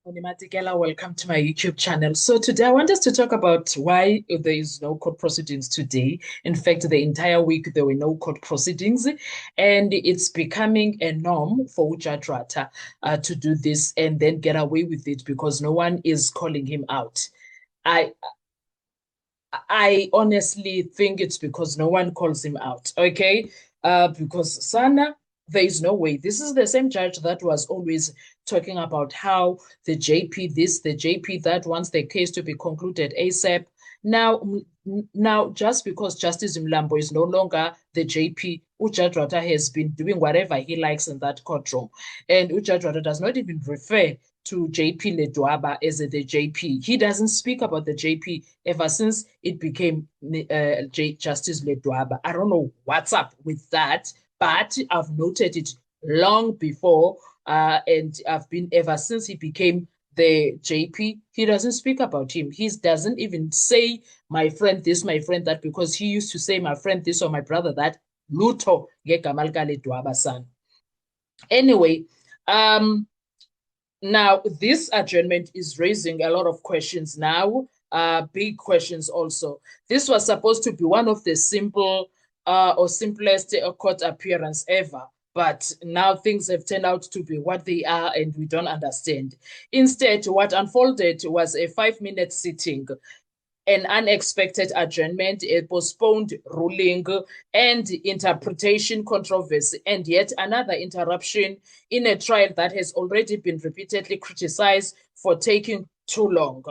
Onimatikela, welcome to my YouTube channel. So today I want us to talk about why there is no court proceedings today. In fact, the entire week there were no court proceedings, and it's becoming a norm for Ujadwata to do this and then get away with it because no one is calling him out. I I honestly think it's because no one calls him out, okay? Because Sana, there is no way. This is the same judge that was always talking about how the JP this, the JP that wants the case to be concluded ASAP. Now, just because Justice Mlambo is no longer the JP, Ujadwata has been doing whatever he likes in that courtroom. And Ujadwata does not even refer to JP Ledwaba as the JP. He doesn't speak about the JP ever since it became Justice Ledwaba. I don't know what's up with that, but I've noted it long before, and I've been ever since he became the JP. He doesn't speak about him. He doesn't even say my friend this, my friend that, because he used to say my friend this or my brother that. Luto ngegama Ledwaba san. Anyway, now, this adjournment is raising a lot of questions now, big questions also. This was supposed to be one of the simplest court appearance ever, but now things have turned out to be what they are, and we don't understand. Instead, what unfolded was a 5-minute sitting, an unexpected adjournment, a postponed ruling, and interpretation controversy, and yet another interruption in a trial that has already been repeatedly criticized for taking too long.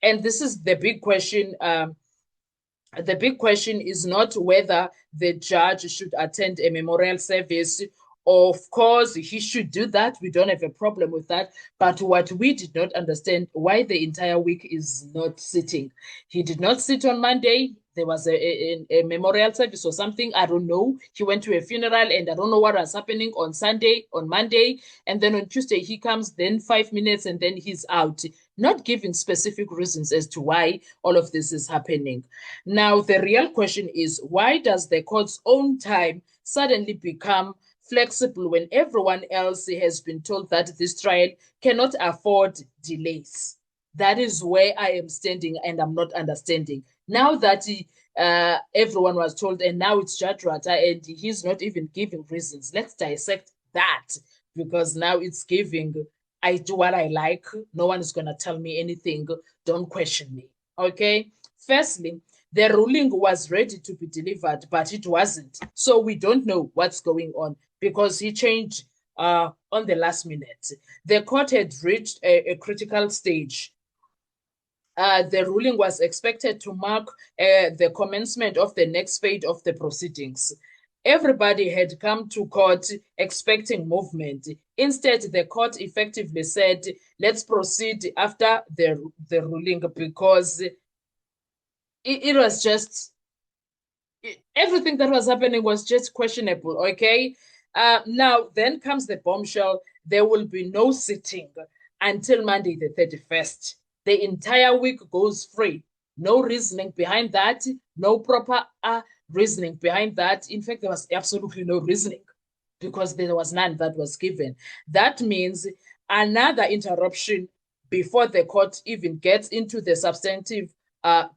And this is the big question. The big question is not whether the judge should attend a memorial service. Of course, he should do that. We don't have a problem with that. But what we did not understand, why the entire week is not sitting. He did not sit on Monday. There was a memorial service or something. I don't know. He went to a funeral and I don't know what was happening on Sunday, on Monday. And then on Tuesday, he comes, then 5 minutes, and then he's out, not giving specific reasons as to why all of this is happening. Now, the real question is, why does the court's own time suddenly become flexible when everyone else has been told that this trial cannot afford delays? That is where I am standing and I'm not understanding. Now that everyone was told, and now it's Jadwata and he's not even giving reasons. Let's dissect that, because now it's giving, I do what I like. No one is going to tell me anything. Don't question me. Okay. Firstly, the ruling was ready to be delivered, but it wasn't. So we don't know what's going on because he changed on the last minute. The court had reached a critical stage. The ruling was expected to mark the commencement of the next phase of the proceedings. Everybody had come to court expecting movement. Instead, the court effectively said, let's proceed after the ruling, because it was just, everything that was happening was just questionable, okay? Now, then comes the bombshell. There will be no sitting until Monday the 31st. The entire week goes free. No reasoning behind that, no proper reasoning behind that. In fact, there was absolutely no reasoning because there was none that was given. That means another interruption before the court even gets into the substantive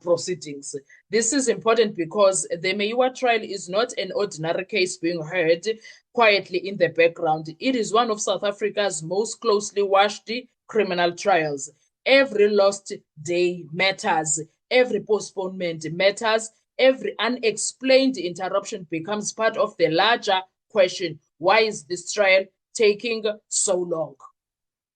proceedings. This is important because the Meyiwa trial is not an ordinary case being heard quietly in the background. It is one of South Africa's most closely watched criminal trials. Every lost day matters. Every postponement matters. Every unexplained interruption becomes part of the larger question. Why is this trial taking so long?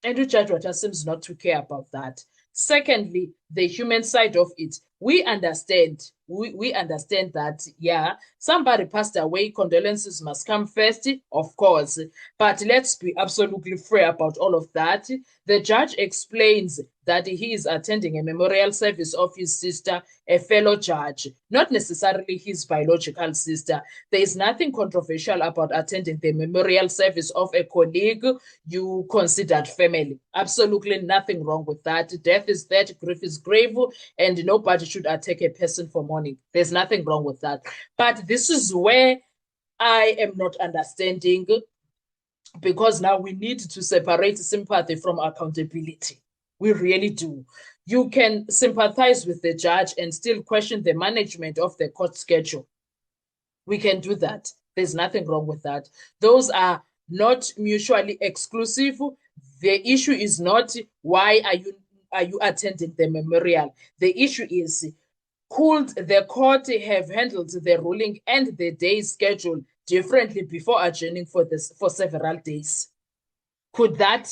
And Ujadwata seems not to care about that. Secondly, the human side of it. We understand. We understand that, yeah, somebody passed away, condolences must come first, of course. But let's be absolutely fair about all of that. The judge explains that he is attending a memorial service of his sister, a fellow judge, not necessarily his biological sister. There is nothing controversial about attending the memorial service of a colleague you considered family. Absolutely nothing wrong with that. Death is death, grief is grave, and nobody should attack a person for mourning. There's nothing wrong with that. But this is where I am not understanding, because now we need to separate sympathy from accountability. We really do. You can sympathize with the judge and still question the management of the court schedule. We can do that. There's nothing wrong with that. Those are not mutually exclusive. The issue is not why are you attending the memorial. The issue is, could the court have handled the ruling and the day schedule differently before adjourning for several days? Could that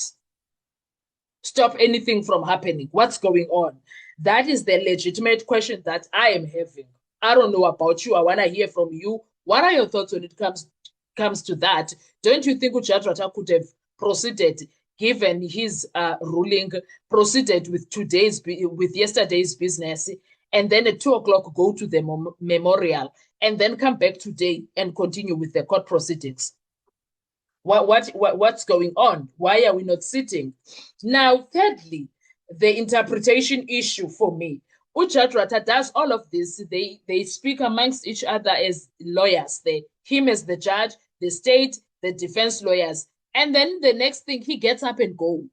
stop anything from happening? What's going on? That is the legitimate question that I am having. I don't know about you. I want to hear from you. What are your thoughts when it comes to that? Don't you think Ujadrata could have proceeded, given his ruling, proceeded with yesterday's business, and then at 2 o'clock go to the memorial, and then come back today and continue with the court proceedings? What's going on? Why are we not sitting? Now, thirdly, the interpretation issue for me. Ujadrata does all of this. They speak amongst each other as lawyers. Him as the judge, the state, the defense lawyers. And then the next thing, he gets up and go.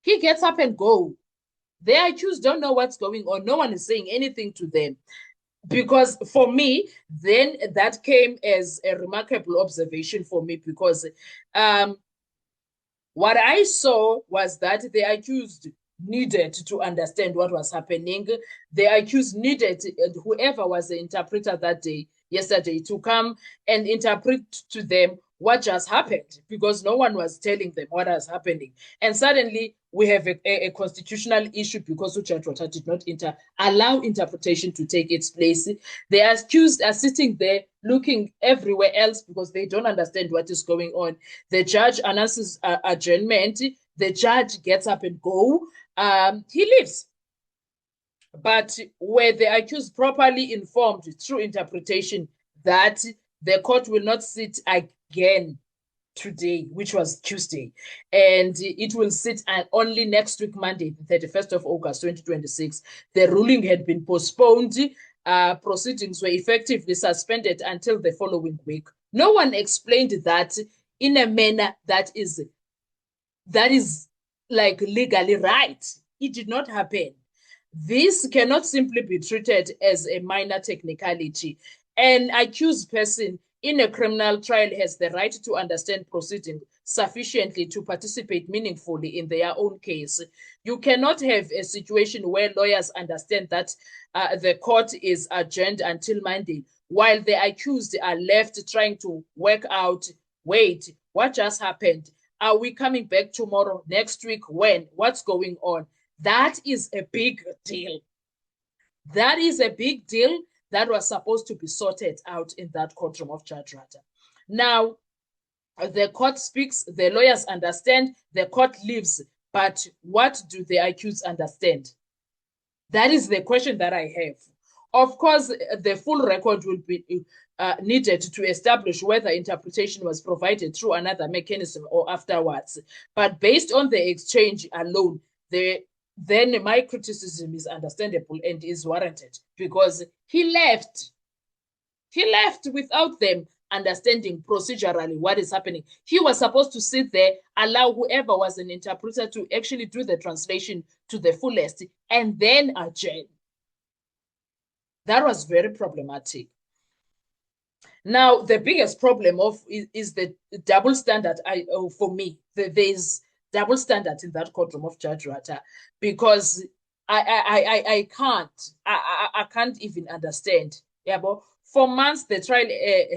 He gets up and go. The accused don't know what's going on. No one is saying anything to them. Because for me, then that came as a remarkable observation for me, because what I saw was that the accused needed to understand what was happening. The accused needed whoever was the interpreter that day, yesterday, to come and interpret to them what just happened, because no one was telling them what was happening. And suddenly we have a constitutional issue because Ujadrata did not allow interpretation to take its place. The accused are sitting there looking everywhere else because they don't understand what is going on. The judge announces adjournment. The judge gets up and go. He leaves. But were the accused properly informed through interpretation that the court will not sit again today, which was Tuesday, and it will sit only next week, Monday, the 31st of August, 2026. The ruling had been postponed. Proceedings were effectively suspended until the following week. No one explained that in a manner that is like legally right. It did not happen. This cannot simply be treated as a minor technicality. An accused person in a criminal trial has the right to understand proceedings sufficiently to participate meaningfully in their own case. You cannot have a situation where lawyers understand that the court is adjourned until Monday, while the accused are left trying to work out, wait, what just happened? Are we coming back tomorrow, next week, when? What's going on? That is a big deal. That is a big deal that was supposed to be sorted out in that courtroom of Ujadrata. Now, the court speaks, the lawyers understand, the court leaves, but what do the accused understand? That is the question that I have. Of course, the full record will be needed to establish whether interpretation was provided through another mechanism or afterwards. But based on the exchange alone, then my criticism is understandable and is warranted, because he left. He left without them understanding procedurally what is happening. He was supposed to sit there, allow whoever was an interpreter to actually do the translation to the fullest, and then adjourn. That was very problematic. Now, the biggest problem is the double standard. For me, there's double standard in that courtroom of Ujadrata, because I can't even understand. Yeah, but for months the trial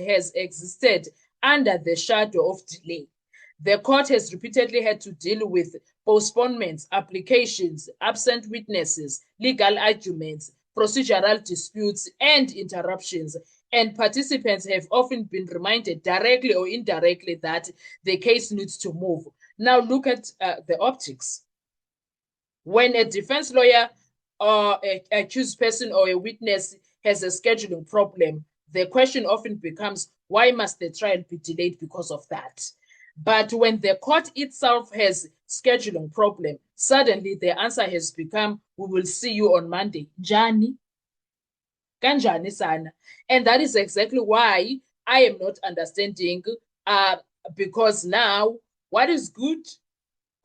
has existed under the shadow of delay. The court has repeatedly had to deal with postponements, applications, absent witnesses, legal arguments, procedural disputes, and interruptions. And participants have often been reminded directly or indirectly that the case needs to move. Now look at the optics. When a defense lawyer or an accused person or a witness has a scheduling problem, the question often becomes, why must the trial be delayed because of that? But when the court itself has scheduling problem, suddenly the answer has become, we will see you on Monday. Njani? Kanjani sana. And that is exactly why I am not understanding, because now what is good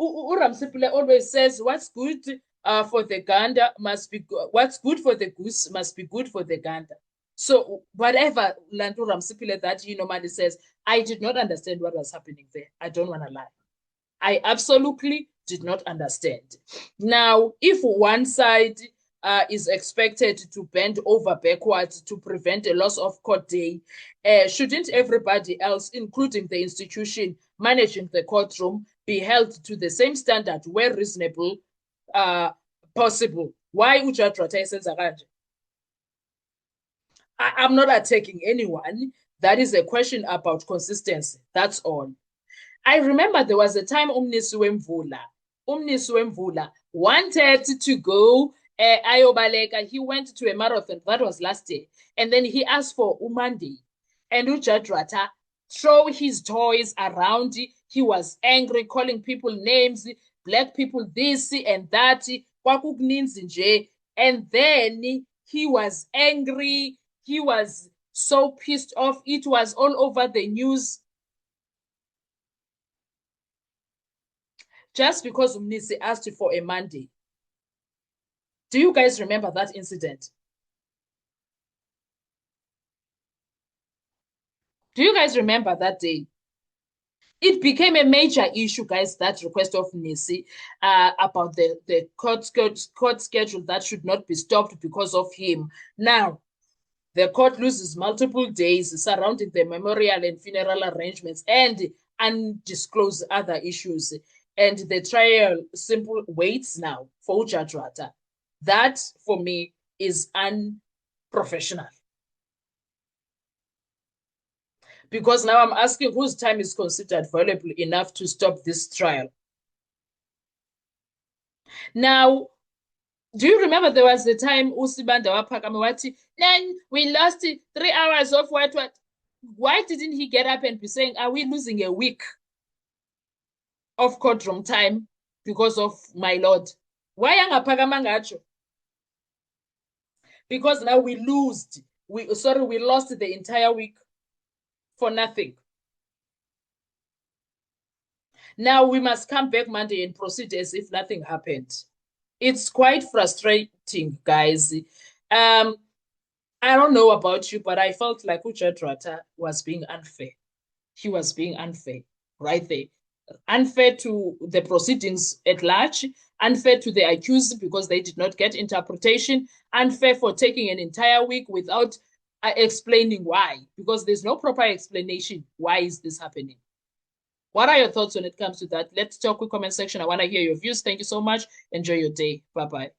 uRamsipile always says, what's good for the gander must be what's good for the goose must be good for the gander. So whatever Lantu Ramsipile that he normally says, I did not understand what was happening there. I don't want to lie. I absolutely did not understand. Now, if one side is expected to bend over backwards to prevent a loss of court day, shouldn't everybody else, including the institution managing the courtroom, be held to the same standard where reasonable possible? Why uJadrata esenza kanje? I'm not attacking anyone. That is a question about consistency. That's all. I remember there was a time Umnisi Wemvula wanted to go Ayobaleka. He went to a marathon. That was last year. And then he asked for Umandi. And uJadrata throw his toys around. He was angry, calling people names, black people this and that. And then he was angry. He was so pissed off. It was all over the news. Just because Umnisi asked for a Monday. Do you guys remember that incident? Do you guys remember that day? It became a major issue, guys, that request of Nisi about the court schedule that should not be stopped because of him. Now, the court loses multiple days surrounding the memorial and funeral arrangements and undisclosed other issues. And the trial simple waits now for uJadrata. That, for me, is unprofessional. Because now I'm asking whose time is considered valuable enough to stop this trial. Now, do you remember there was the time Usibanda Wapakamawati, then we lost 3 hours of what? Why didn't he get up and be saying, are we losing a week of courtroom time because of my lord? Why angaphakamanga? Because now we lost. We lost the entire week for nothing. Now we must come back Monday and proceed as if nothing happened. It's quite frustrating, guys. I don't know about you, but I felt like uJadrata was being unfair. He was being unfair right there. Unfair to the proceedings at large, unfair to the accused because they did not get interpretation, unfair for taking an entire week without explaining why, because there's no proper explanation. Why is this happening? What are your thoughts when it comes to that? Let's talk in the comment section. I want to hear your views. Thank you so much. Enjoy your day. Bye-bye.